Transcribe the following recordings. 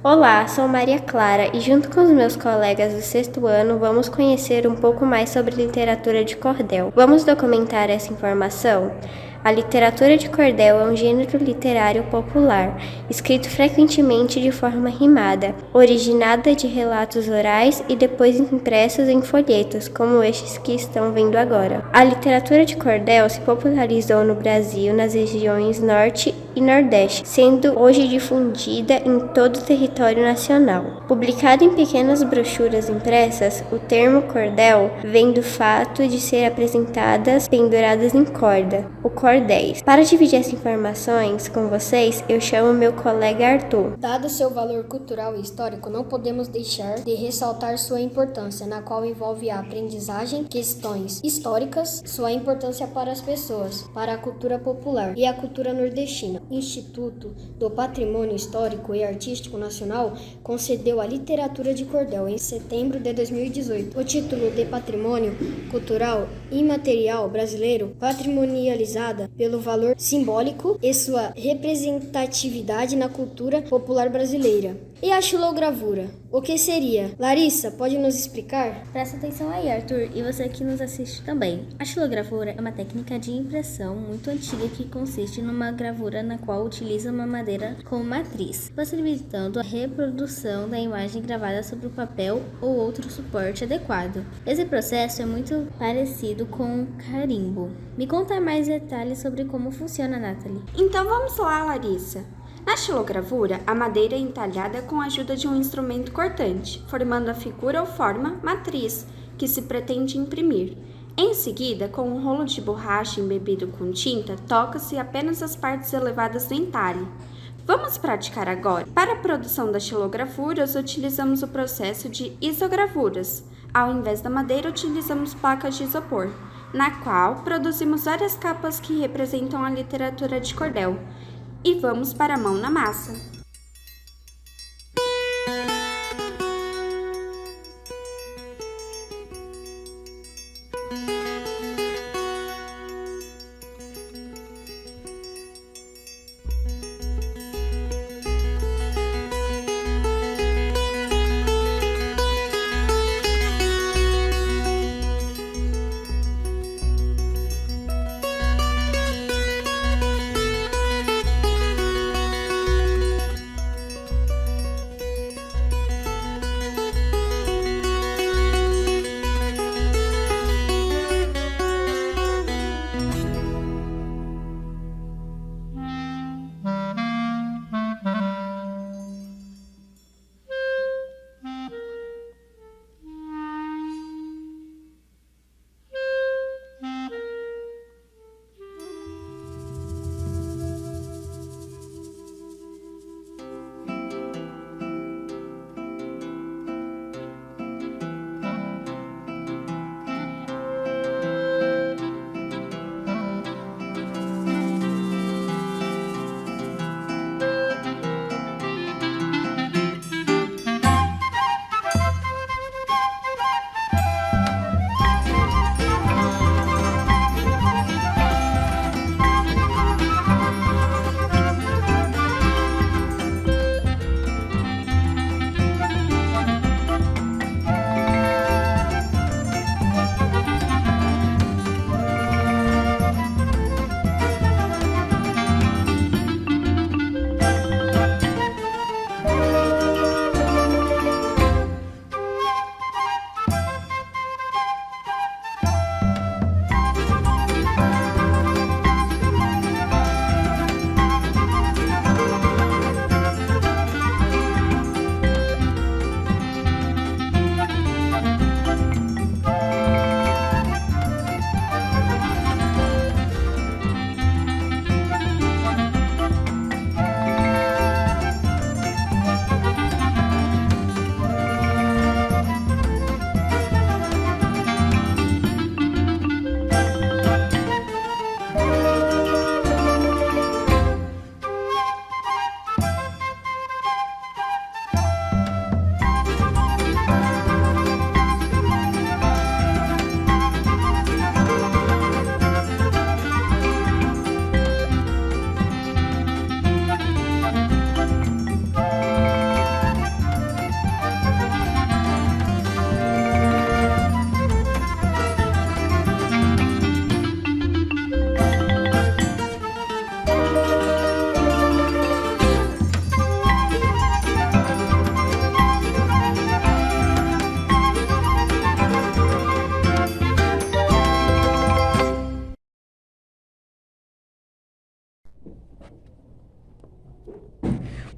Olá, sou Maria Clara e junto com os meus colegas do sexto ano vamos conhecer um pouco mais sobre literatura de cordel. Vamos documentar essa informação? A literatura de cordel é um gênero literário popular, escrito frequentemente de forma rimada, originada de relatos orais e depois impressos em folhetos, como estes que estão vendo agora. A literatura de cordel se popularizou no Brasil nas regiões Norte e Nordeste, sendo hoje difundida em todo o território nacional. Publicado em pequenas brochuras impressas, o termo cordel vem do fato de ser apresentadas penduradas em corda, o cordéis. Para dividir essas informações com vocês, eu chamo meu colega Arthur. Dado seu valor cultural e histórico, não podemos deixar de ressaltar sua importância, na qual envolve a aprendizagem, questões históricas, sua importância para as pessoas, para a cultura popular e a cultura nordestina. Instituto do Patrimônio Histórico e Artístico Nacional concedeu a literatura de cordel em setembro de 2018 o título de Patrimônio Cultural Imaterial Brasileiro, patrimonializada pelo valor simbólico e sua representatividade na cultura popular brasileira. E a xilogravura? O que seria? Larissa, pode nos explicar? Presta atenção aí, Arthur, e você que nos assiste também. A xilogravura é uma técnica de impressão muito antiga que consiste numa gravura na qual utiliza uma madeira como matriz, possibilitando a reprodução da imagem gravada sobre o papel ou outro suporte adequado. Esse processo é muito parecido com o carimbo. Me conta mais detalhes sobre como funciona, Nathalie. Então vamos lá, Larissa. Na xilogravura, a madeira é entalhada com a ajuda de um instrumento cortante, formando a figura ou forma matriz que se pretende imprimir. Em seguida, com um rolo de borracha embebido com tinta, toca-se apenas as partes elevadas do entalhe. Vamos praticar agora. Para a produção das xilogravuras, utilizamos o processo de isogravuras. Ao invés da madeira, utilizamos placas de isopor, na qual produzimos várias capas que representam a literatura de cordel. E vamos para a mão na massa.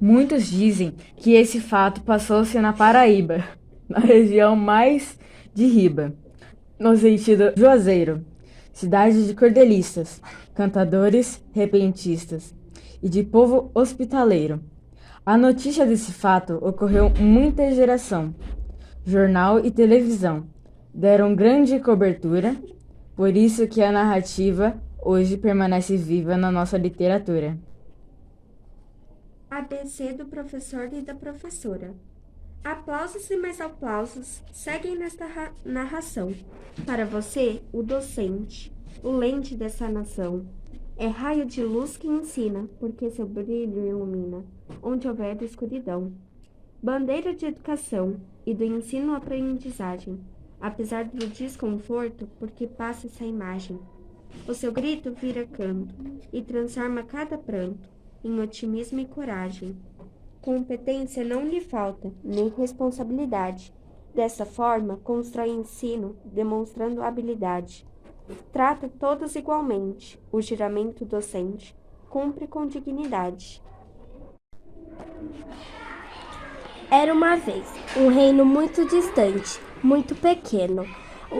Muitos dizem que esse fato passou-se na Paraíba, na região mais de Riba, no sentido Juazeiro, cidade de cordelistas, cantadores, repentistas e de povo hospitaleiro. A notícia desse fato ocorreu muita geração. Jornal e televisão deram grande cobertura, por isso que a narrativa hoje permanece viva na nossa literatura. ABC do professor e da professora. Aplausos e mais aplausos seguem nesta narração. Para você, o docente, o lente dessa nação, é raio de luz que ensina, porque seu brilho ilumina, onde houver escuridão. Bandeira de educação e do ensino-aprendizagem, apesar do desconforto, porque passa essa imagem. O seu grito vira canto e transforma cada pranto em otimismo e coragem. Competência não lhe falta, nem responsabilidade. Dessa forma, constrói ensino, demonstrando habilidade. Trata todos igualmente. O juramento docente cumpre com dignidade. Era uma vez um reino muito distante, muito pequeno.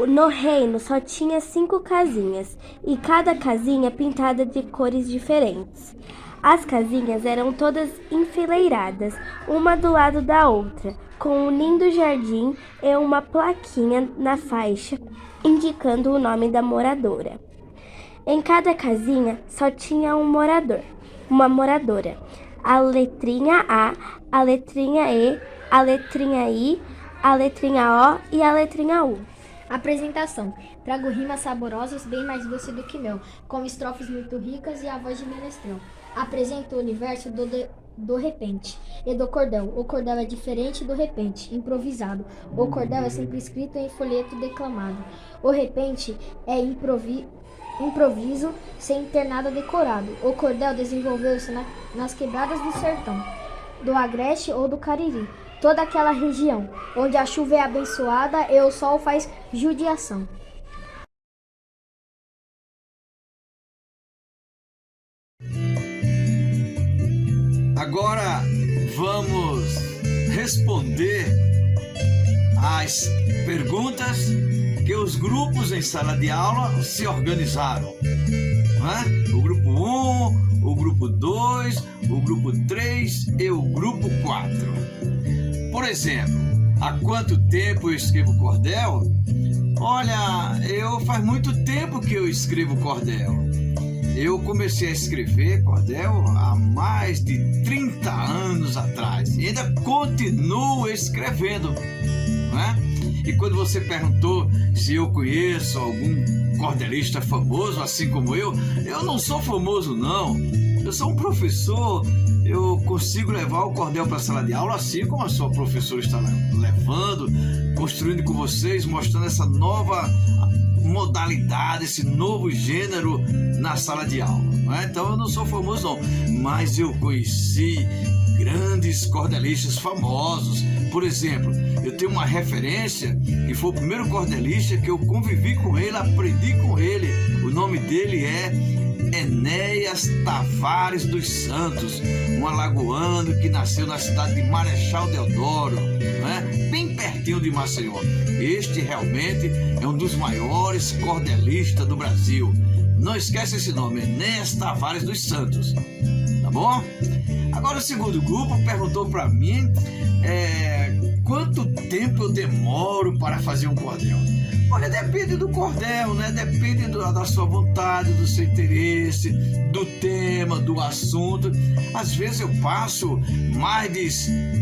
No reino só tinha 5 casinhas, e cada casinha pintada de cores diferentes. As casinhas eram todas enfileiradas, uma do lado da outra, com um lindo jardim e uma plaquinha na faixa indicando o nome da moradora. Em cada casinha só tinha um morador, uma moradora. A letrinha A, a letrinha E, a letrinha I, a letrinha O e a letrinha U. Apresentação. Trago rimas saborosas, bem mais doce do que mel, com estrofes muito ricas e a voz de menestrel. Apresento o universo do repente e do cordel. O cordel é diferente do repente, improvisado. O cordel é sempre escrito em folheto declamado. O repente é improviso sem ter nada decorado. O cordel desenvolveu-se nas quebradas do sertão, do Agreste ou do Cariri, toda aquela região onde a chuva é abençoada e o sol faz judiação. Agora vamos responder às perguntas que os grupos em sala de aula se organizaram. Não é? O grupo 1, o grupo 2, o grupo 3 e o grupo 4. Por exemplo, há quanto tempo eu escrevo cordel? Olha, faz muito tempo que eu escrevo cordel. Eu comecei a escrever cordel há mais de 30 anos atrás e ainda continuo escrevendo, não é? E quando você perguntou se eu conheço algum cordelista famoso assim como eu não sou famoso não. Eu sou um professor, eu consigo levar o cordel para a sala de aula assim como a sua professora está levando, construindo com vocês, mostrando essa nova modalidade, esse novo gênero na sala de aula, não é? Então eu não sou famoso não, mas eu conheci grandes cordelistas famosos. Por exemplo, eu tenho uma referência que foi o primeiro cordelista que eu convivi com ele, aprendi com ele. O nome dele é Enéas Tavares dos Santos, um alagoano que nasceu na cidade de Marechal Deodoro, né? Bem pertinho de Maceió. Este realmente é um dos maiores cordelistas do Brasil. Não esquece esse nome, Enéas Tavares dos Santos, tá bom? Agora o segundo grupo perguntou para mim quanto tempo eu demoro para fazer um cordel. Olha, depende do cordel, né? Depende da sua vontade, do seu interesse, do tema, do assunto. Às vezes eu passo mais de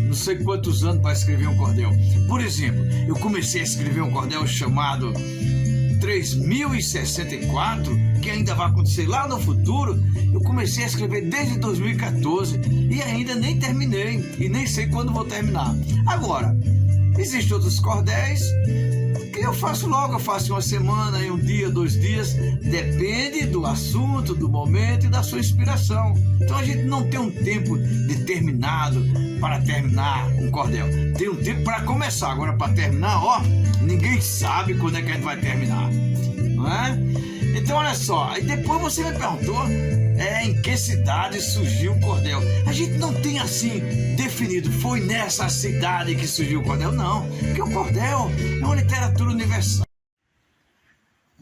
não sei quantos anos para escrever um cordel. Por exemplo, eu comecei a escrever um cordel chamado 3064, que ainda vai acontecer lá no futuro. Eu comecei a escrever desde 2014 e ainda nem terminei e nem sei quando vou terminar. Agora, existem outros cordéis que eu faço logo, eu faço uma semana, em um dia, 2 dias, depende do assunto, do momento e da sua inspiração. Então a gente não tem um tempo determinado para terminar um cordel, tem um tempo para começar. Agora para terminar, ninguém sabe quando é que a gente vai terminar, não é? Então olha só, aí depois você me perguntou em que cidade surgiu o cordel. A gente não tem assim definido, foi nessa cidade que surgiu o cordel, não. Porque o cordel é uma literatura universal.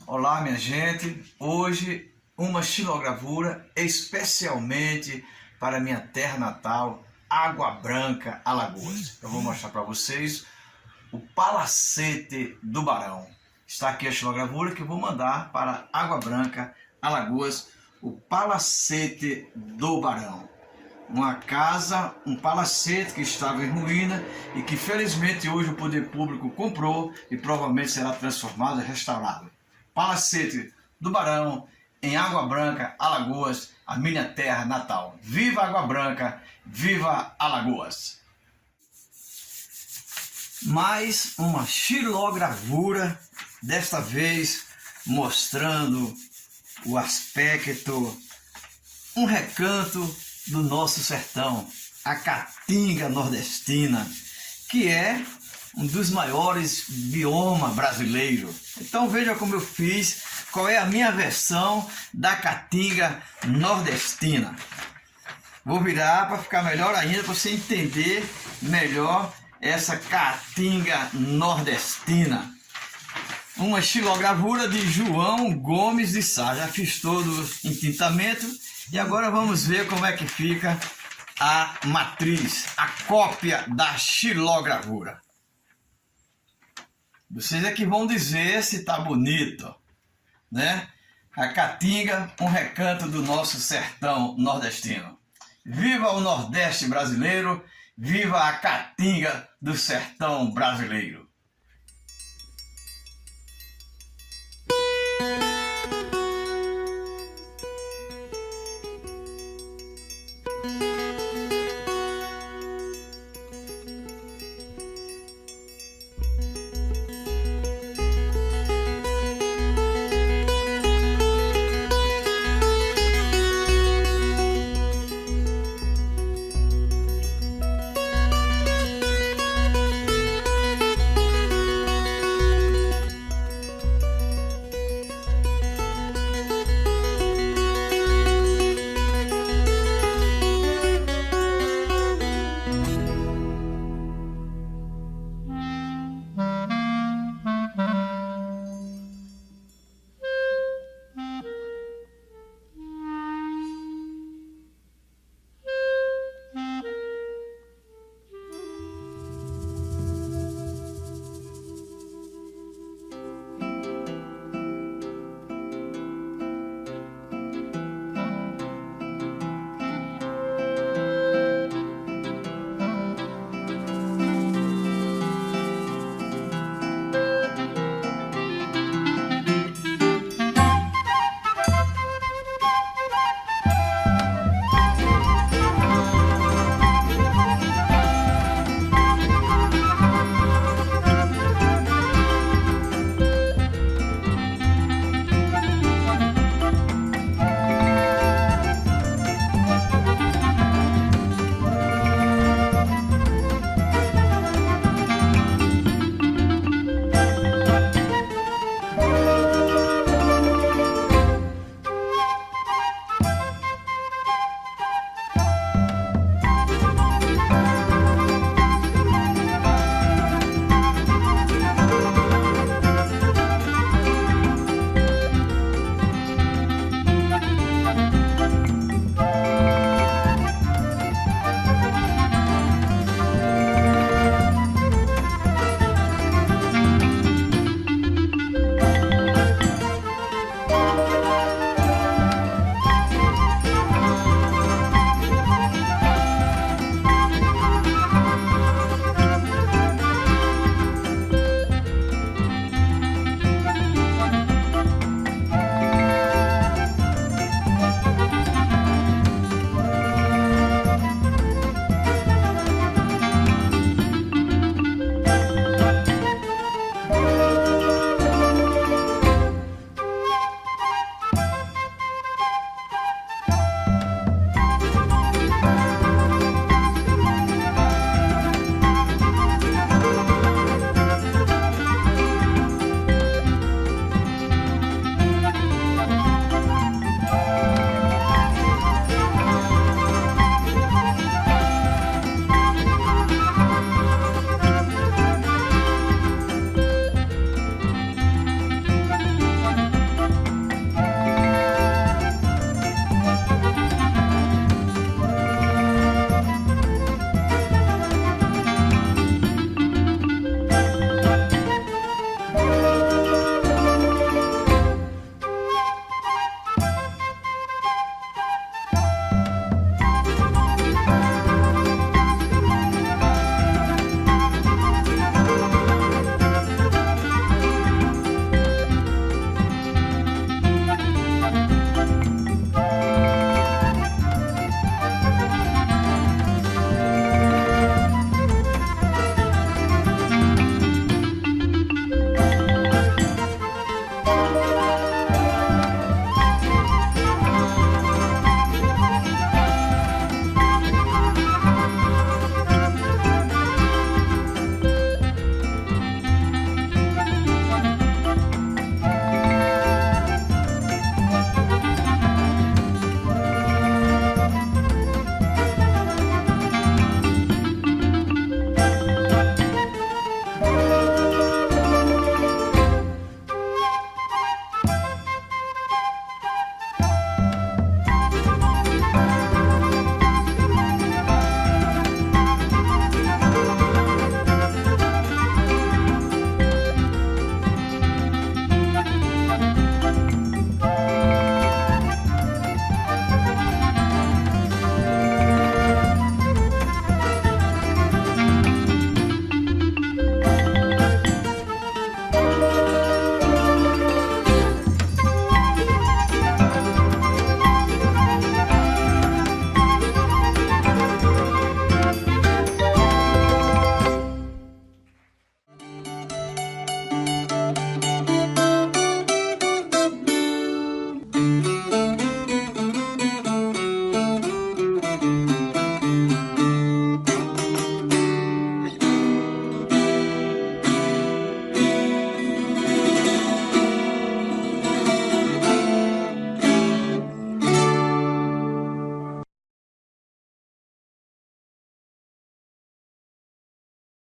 Olá, minha gente. Hoje uma xilogravura especialmente para minha terra natal, Água Branca, Alagoas. Eu vou mostrar para vocês o Palacete do Barão. Está aqui a xilogravura que eu vou mandar para Água Branca, Alagoas, o Palacete do Barão. Uma casa, um palacete que estava em ruína e que felizmente hoje o poder público comprou e provavelmente será transformado e restaurado. Palacete do Barão, em Água Branca, Alagoas, a minha terra natal. Viva Água Branca, viva Alagoas! Mais uma xilogravura, desta vez mostrando o aspecto, um recanto do nosso sertão, a Caatinga nordestina, que é um dos maiores biomas brasileiros. Então veja como eu fiz, qual é a minha versão da Caatinga nordestina. Vou virar para ficar melhor ainda, para você entender melhor essa Caatinga nordestina. Uma xilogravura de João Gomes de Sá. Já fiz todo o entintamento e agora vamos ver como é que fica a matriz, a cópia da xilogravura. Vocês é que vão dizer se tá bonito, né? A Caatinga, um recanto do nosso sertão nordestino. Viva o Nordeste brasileiro, viva a Caatinga do sertão brasileiro.